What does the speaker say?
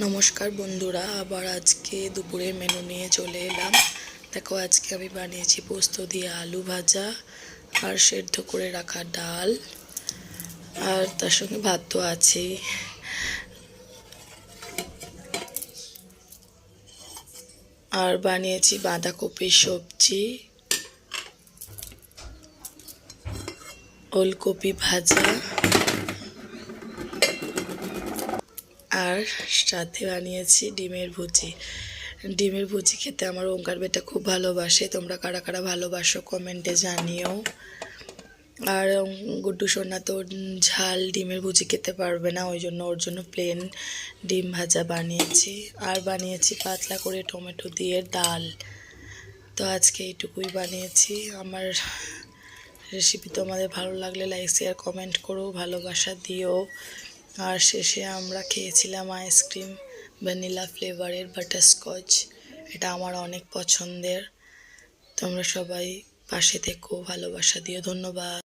নমস্কার বন্ধুরা, আবার আজকে দুপুরের মেনু নিয়ে চলে এলাম। দেখো, আজকে আমি বানিয়েছি পোস্ত দিয়ে আলু ভাজা আর সেদ্ধ করে রাখা ডাল, আর তার সঙ্গে ভাত তো আছেই। আর বানিয়েছি বাঁধাকপির সবজি, ওলকপি ভাজা, আর সাথে বানিয়েছি ডিমের ভুজি। ডিমের ভুজি খেতে আমার ওঙ্কার বেটা খুব ভালোবাসে। তোমরা কারা কারা ভালোবাসো কমেন্টে জানিও। আর গুড্ডু সোনা তো ঝাল ডিমের ভুজি খেতে পারবে না, ওই জন্য ওর জন্য প্লেন ডিম ভাজা বানিয়েছি। আর বানিয়েছি পাতলা করে টমেটো দিয়ে ডাল। তো আজকে এইটুকুই বানিয়েছি। আমার রেসিপি তোমাদের ভালো লাগলে লাইক শেয়ার কমেন্ট করো, ভালোবাসা দিও। আর শেষে আমরা খেয়েছিলাম আইসক্রিম, ভ্যানিলা ফ্লেভারের বাটারস্কচ। এটা আমার অনেক পছন্দের। তোমরা সবাই পাশে থেকো, ভালোবাসা দিও। ধন্যবাদ।